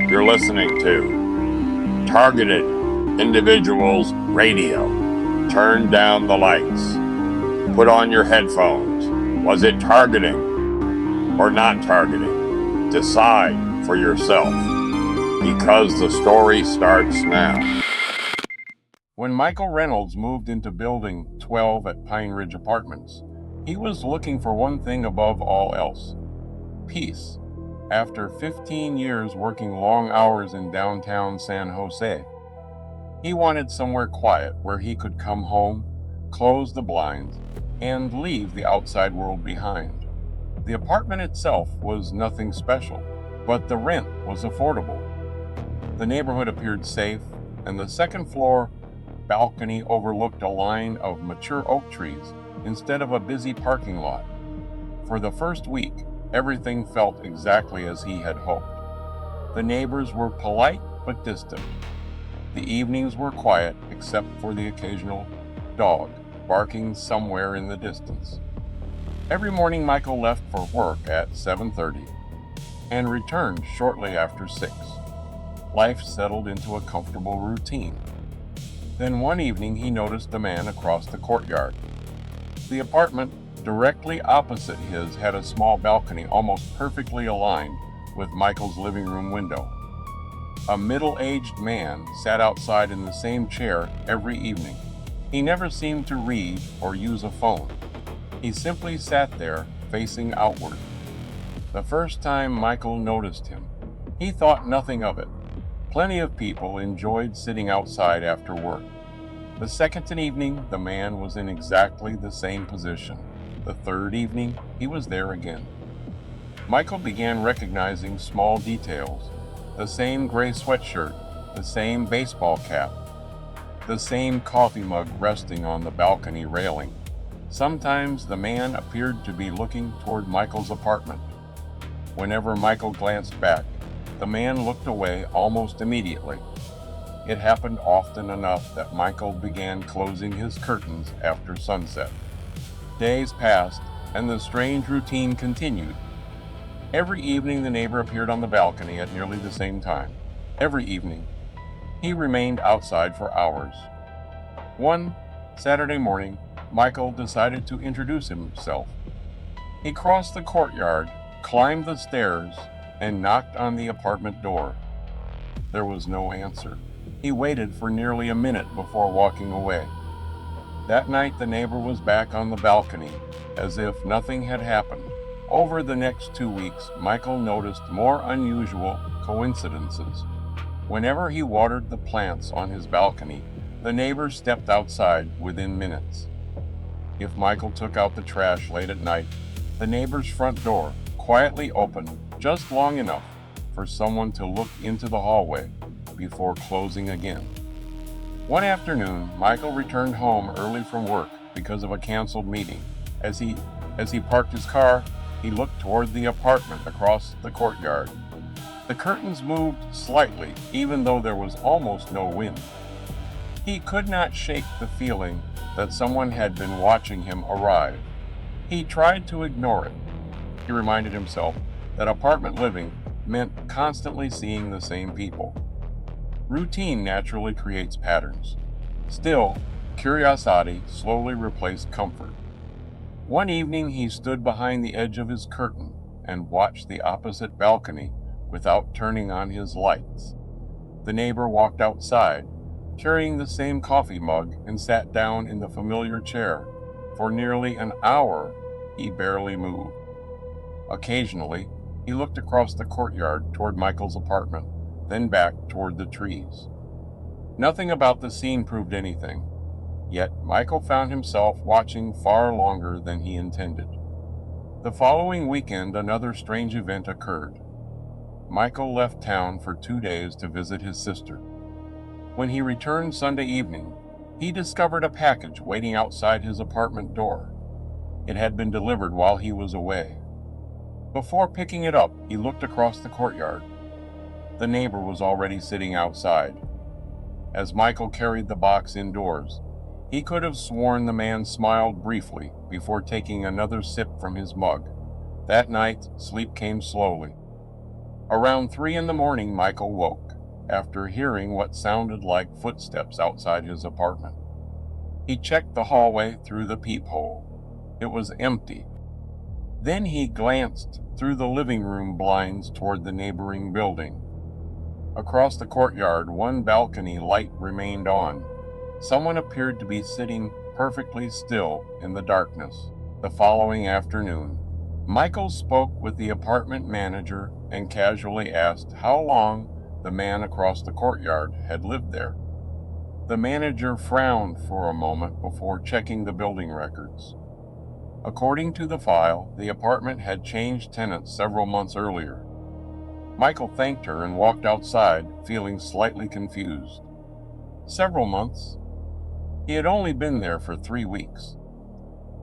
You're listening to Targeted Individuals Radio. Turn down the lights. Put on your headphones. Was it targeting or not targeting? Decide for yourself, because the story starts now. When Michael Reynolds moved into Building 12 at Pine Ridge Apartments, he was looking for one thing above all else: peace. After 15 years working long hours in downtown San Jose, he wanted somewhere quiet where he could come home, close the blinds, and leave the outside world behind. The apartment itself was nothing special, but the rent was affordable. The neighborhood appeared safe, and the second floor balcony overlooked a line of mature oak trees instead of a busy parking lot. For the first week, everything felt exactly as he had hoped. The neighbors were polite but distant. The evenings were quiet except for the occasional dog barking somewhere in the distance. Every morning Michael left for work at 7:30 and returned shortly after 6. Life settled into a comfortable routine. Then one evening he noticed a man across the courtyard. The apartment directly opposite his had a small balcony almost perfectly aligned with Michael's living room window. A middle-aged man sat outside in the same chair every evening. He never seemed to read or use a phone. He simply sat there, facing outward. The first time Michael noticed him, he thought nothing of it. Plenty of people enjoyed sitting outside after work. The second evening, the man was in exactly the same position. The third evening, he was there again. Michael began recognizing small details: the same gray sweatshirt, the same baseball cap, the same coffee mug resting on the balcony railing. Sometimes the man appeared to be looking toward Michael's apartment. Whenever Michael glanced back, the man looked away almost immediately. It happened often enough that Michael began closing his curtains after sunset. Days passed, and the strange routine continued. Every evening the neighbor appeared on the balcony at nearly the same time. Every evening, he remained outside for hours. One Saturday morning, Michael decided to introduce himself. He crossed the courtyard, climbed the stairs, and knocked on the apartment door. There was no answer. He waited for nearly a minute before walking away. That night, the neighbor was back on the balcony, as if nothing had happened. Over the next 2 weeks, Michael noticed more unusual coincidences. Whenever he watered the plants on his balcony, the neighbors stepped outside within minutes. If Michael took out the trash late at night, the neighbor's front door quietly opened just long enough for someone to look into the hallway before closing again. One afternoon, Michael returned home early from work because of a canceled meeting. As he parked his car, he looked toward the apartment across the courtyard. The curtains moved slightly, even though there was almost no wind. He could not shake the feeling that someone had been watching him arrive. He tried to ignore it. He reminded himself that apartment living meant constantly seeing the same people. Routine naturally creates patterns. Still, curiosity slowly replaced comfort. One evening he stood behind the edge of his curtain and watched the opposite balcony without turning on his lights. The neighbor walked outside, carrying the same coffee mug, and sat down in the familiar chair. For nearly an hour, he barely moved. Occasionally, he looked across the courtyard toward Michael's apartment, then back toward the trees. Nothing about the scene proved anything, yet Michael found himself watching far longer than he intended. The following weekend, another strange event occurred. Michael left town for 2 days to visit his sister. When he returned Sunday evening, he discovered a package waiting outside his apartment door. It had been delivered while he was away. Before picking it up, he looked across the courtyard. The neighbor was already sitting outside. As Michael carried the box indoors, he could have sworn the man smiled briefly before taking another sip from his mug. That night, sleep came slowly. Around 3 in the morning, Michael woke after hearing what sounded like footsteps outside his apartment. He checked the hallway through the peephole. It was empty. Then he glanced through the living room blinds toward the neighboring building. Across the courtyard, one balcony light remained on. Someone appeared to be sitting perfectly still in the darkness. The following afternoon, Michael spoke with the apartment manager and casually asked how long the man across the courtyard had lived there. The manager frowned for a moment before checking the building records. According to the file, the apartment had changed tenants several months earlier. Michael thanked her and walked outside, feeling slightly confused. Several months? He had only been there for 3 weeks.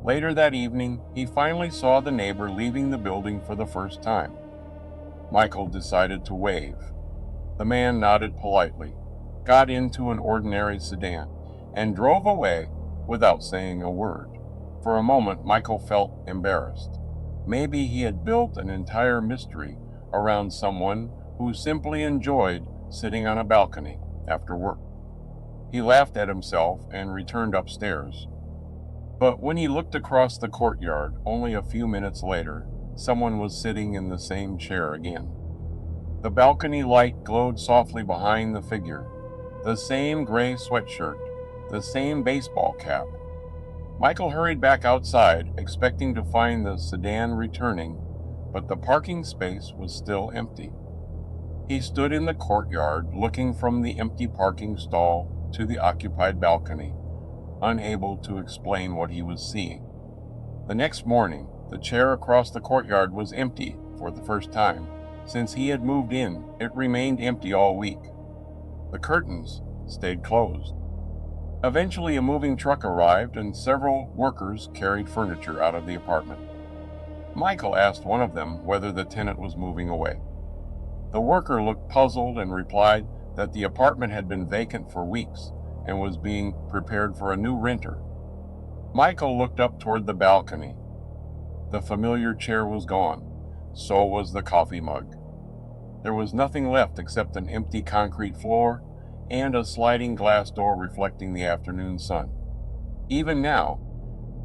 Later that evening, he finally saw the neighbor leaving the building for the first time. Michael decided to wave. The man nodded politely, got into an ordinary sedan, and drove away without saying a word. For a moment, Michael felt embarrassed. Maybe he had built an entire mystery around someone who simply enjoyed sitting on a balcony after work. He laughed at himself and returned upstairs. But when he looked across the courtyard, only a few minutes later, someone was sitting in the same chair again. The balcony light glowed softly behind the figure. The same gray sweatshirt, the same baseball cap. Michael hurried back outside, expecting to find the sedan returning, but the parking space was still empty. He stood in the courtyard, looking from the empty parking stall to the occupied balcony, unable to explain what he was seeing. The next morning, the chair across the courtyard was empty for the first time. Since he had moved in, it remained empty all week. The curtains stayed closed. Eventually, a moving truck arrived and several workers carried furniture out of the apartment. Michael asked one of them whether the tenant was moving away. The worker looked puzzled and replied that the apartment had been vacant for weeks and was being prepared for a new renter. Michael looked up toward the balcony. The familiar chair was gone. So was the coffee mug. There was nothing left except an empty concrete floor and a sliding glass door reflecting the afternoon sun. Even now,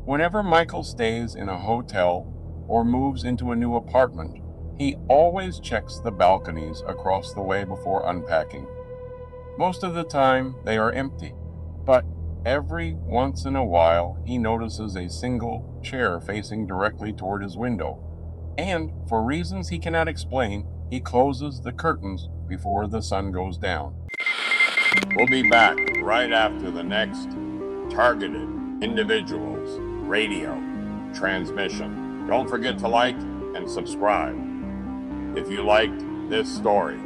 whenever Michael stays in a hotel or moves into a new apartment, he always checks the balconies across the way before unpacking. Most of the time, they are empty, but every once in a while, he notices a single chair facing directly toward his window, and for reasons he cannot explain, he closes the curtains before the sun goes down. We'll be back right after the next Targeted Individuals Radio transmission. Don't forget to like and subscribe if you liked this story.